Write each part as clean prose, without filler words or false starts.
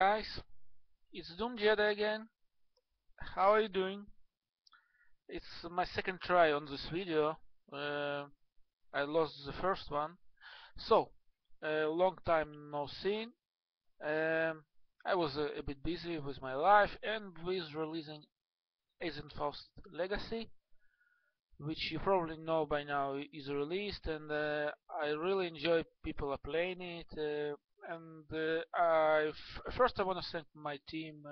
Guys, it's DoomJedi again. How are you doing? It's my second try on this video. Uh, I lost the first one. So, long time no seen. Um, I was a bit busy with my life and with releasing Eisenfaust Legacy, which you probably know by now is released, and I really enjoy people are playing it. First I want to thank my Team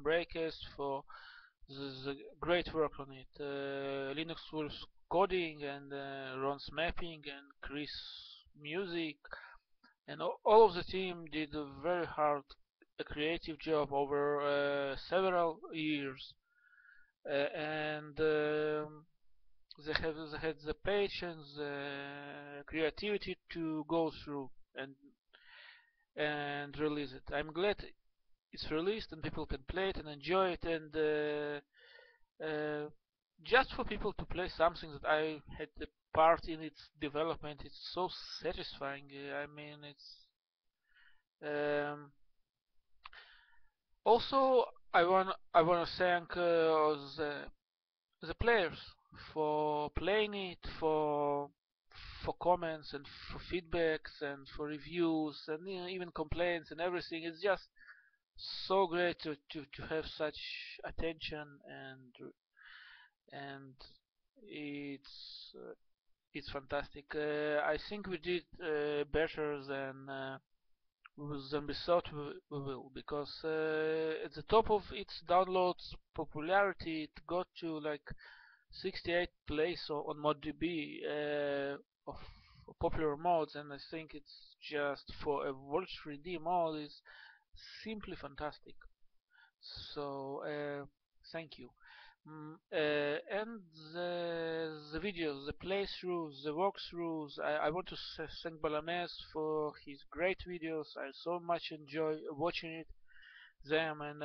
Breakers, for the great work on it. Linux Wolf's coding and Ron's mapping and Chris music, and all of the team did a very hard, a creative job over several years. And they had the patience, creativity to go through and release it. I'm glad it's released and people can play it and enjoy it, and just for people to play something that I had a part in its development, it's so satisfying. I mean, it's um, also I want to thank the players for playing it, for comments and for feedbacks and for reviews and even complaints and everything. It's just so great to have such attention, and it's uh, it's fantastic. I think we did better than we thought we will, because at the top of its downloads popularity, it got to like 68 place on ModDB of popular mods, and I think it's just for a Wolf3D mod is simply fantastic. So thank you. And the videos, the playthroughs, the walkthroughs, I want to thank Balames for his great videos. I so much enjoy watching them, and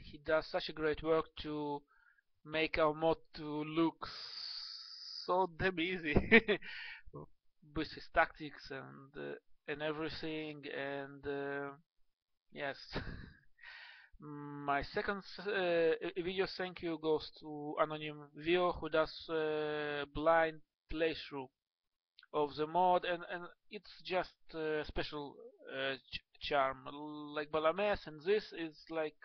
he does such a great work to make our mod to look so damn easy with his tactics and everything. And yes. My second video thank you goes to Anonym Vio, who does blind playthrough of the mod, and it's just special charm. Like Balames, and this is like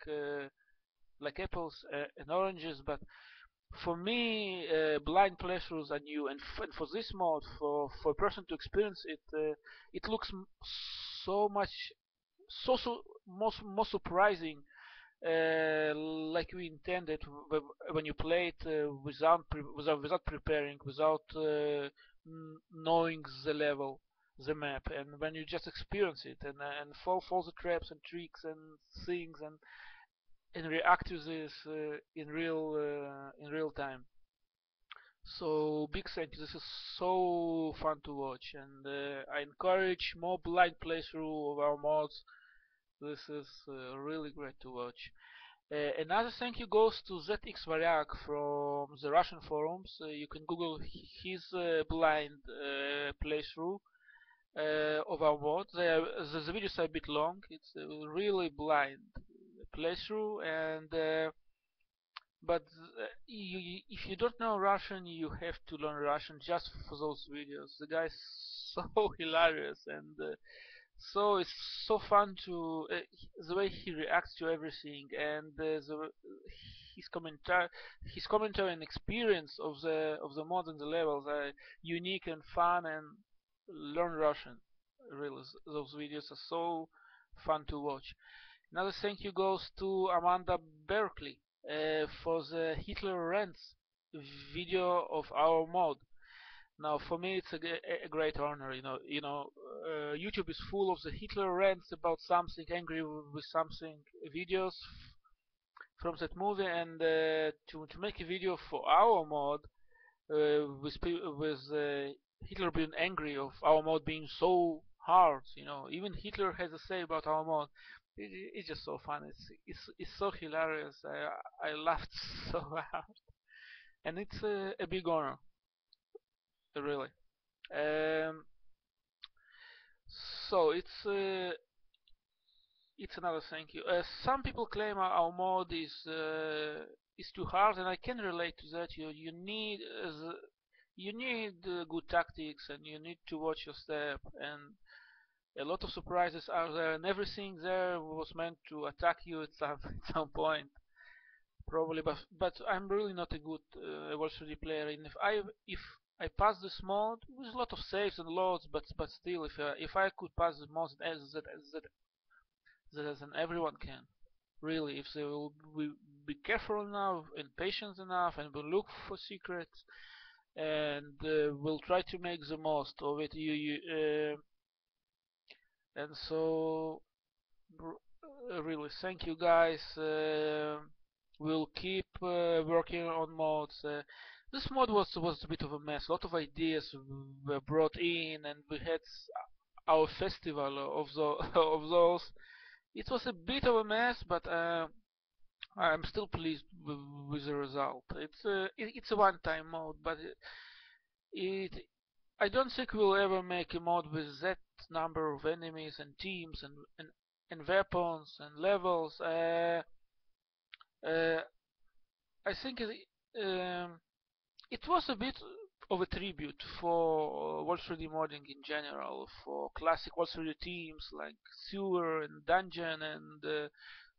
apples and oranges, but for me, blind playthroughs are new, and for this mod, for a person to experience it, it looks so much, so more surprising, like we intended when you play it without preparing, without knowing the level, the map, and when you just experience it and fall the traps and tricks and things, and react to this in real time. So big thank you. This is so fun to watch, and I encourage more blind playthrough of our mods. This is really great to watch. Another thank you goes to ZX Varyak from the Russian forums. You can Google his blind playthrough of our mod. The videos are a bit long. It's a really blind playthrough, and but if you don't know Russian, you have to learn Russian just for those videos. The guy's so hilarious, and so it's so fun to the way he reacts to everything, and his commentary, his commentary and experience of the mod and the levels are unique and fun. And learn Russian. Really, those videos are so fun to watch. Another thank you goes to Amanda Berkeley for the Hitler Rants video of our mod. Now, for me, it's a great honor. YouTube is full of the Hitler rants about something, angry with something, videos from that movie, and to make a video for our mod with Hitler being angry of our mod being so hard. Even Hitler has a say about our mod. It's just so fun. It's so hilarious. I laughed so hard, and it's a big honor, really. Um, so it's another thank you. Some people claim our mod is too hard, and I can relate to that. You need good tactics, and you need to watch your step, and a lot of surprises are there, and everything there was meant to attack you at some at some point, probably. But I'm really not a good Wolf3D player, and if I pass this mod with a lot of saves and loads, but still, if I could pass the mod then everyone can. Really, if they will be careful enough and patient enough, and will look for secrets, and will try to make the most of it. And so really, thank you guys. We'll keep working on mods. This mod was a bit of a mess. A lot of ideas were brought in, and we had our festival of those. It was a bit of a mess, but I'm still pleased with the result. It's a one-time mode, but it I don't think we'll ever make a mod with that number of enemies and teams and weapons and levels. Uh, I think it was a bit of a tribute for Wolf3D modding in general, for classic Wolf3D teams like sewer and dungeon and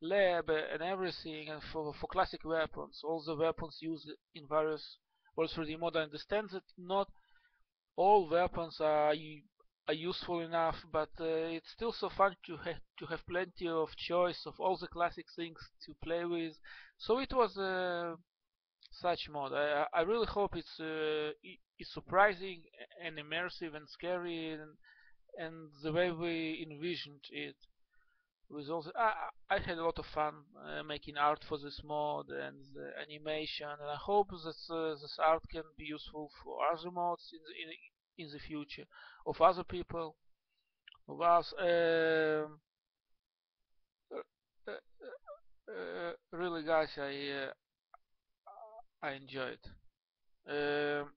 lab and everything, and for classic weapons, all the weapons used in various Wolf3D mod. I understand that not all weapons are useful enough, but it's still so fun to have plenty of choice of all the classic things to play with. So it was such mod. I really hope it's surprising and immersive and scary, and the way we envisioned it. With also, I had a lot of fun making art for this mod and the animation, and I hope that this art can be useful for other mods in the future of other people, of us. Really, guys, I enjoyed. Um,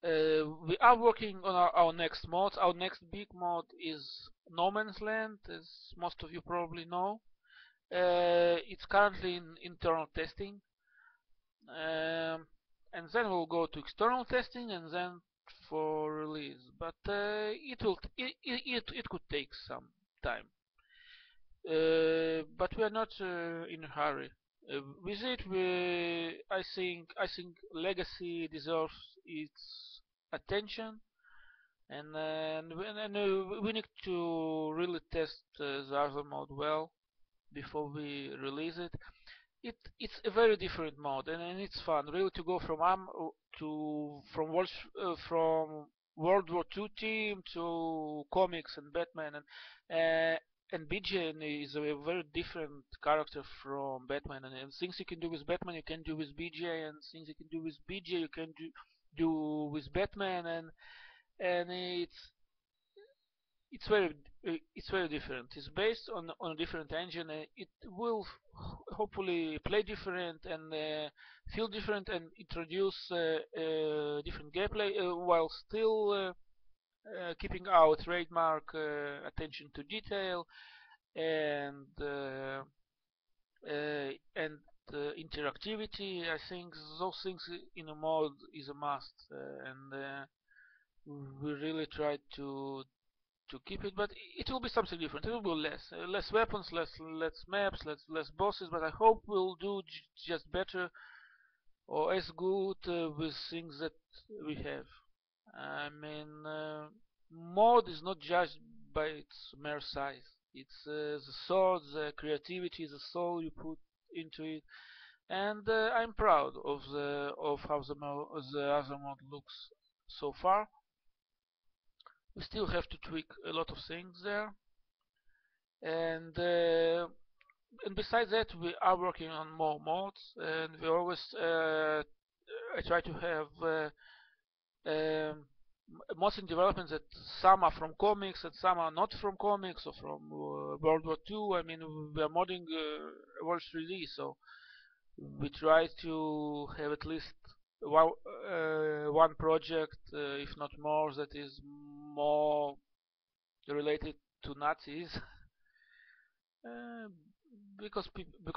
we are working on our next mod. Our next big mod is No Man's Land, as most of you probably know. It's currently in internal testing, and then we'll go to external testing, and then for release. But it could take some time. But we are not in a hurry. With it, I think Legacy deserves its attention, and we need to really test the other mode well before we release it. It's a very different mode, and it's fun really to go from World War II team to comics and Batman, and BJ is a very different character from Batman, and things you can do with Batman you can do with BJ, and things you can do with BJ you can do with Batman, and it's very different. It's based on a different engine. It will hopefully play different and feel different and introduce different gameplay while still keeping our trademark attention to detail and and interactivity. I think those things in a mod is a must, and we really try to keep it, but it will be something different. It will be less weapons, less maps, less bosses. But I hope we'll do just better or as good with things that we have. I mean, mod is not judged by its mere size. It's the thought, the creativity, the soul you put into it, and I'm proud of how the other mod looks so far. We still have to tweak a lot of things there, and besides that, we are working on more mods, and we always I try to have mods in development that some are from comics and some are not from comics or from World War II. I mean, we are modding Wolf3D, so we try to have at least one project, if not more, that is more related to Nazis. Uh, because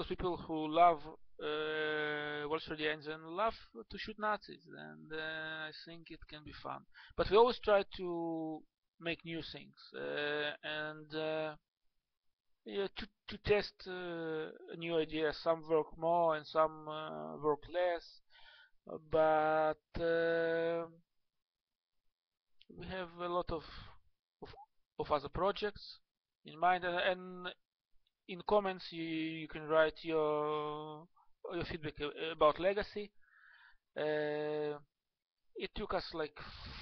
people who love Wolf3D engine love to shoot Nazis, and I think it can be fun. But we always try to make new things and yeah, to test new ideas. Some work more and some work less, but we have a lot of, of other projects in mind, and in comments you can write your feedback about Legacy. It took us like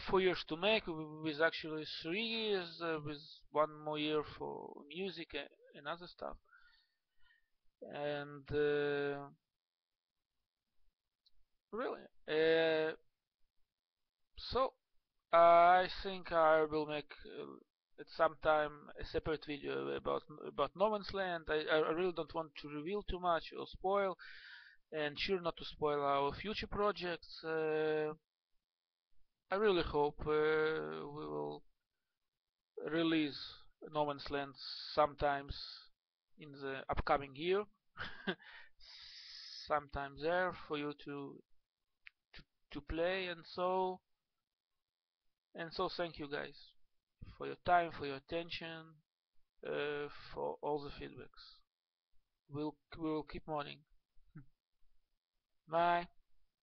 4 years to make, with actually 3 years, with one more year for music and other stuff. And really, so I think I will make at some time a separate video about No Man's Land. I really don't want to reveal too much or spoil, and sure not to spoil our future projects. I really hope we will release No Man's Land sometimes in the upcoming year, sometime there for you to, to play, and so thank you guys for your time, for your attention, for all the feedbacks. We'll keep modding. Bye.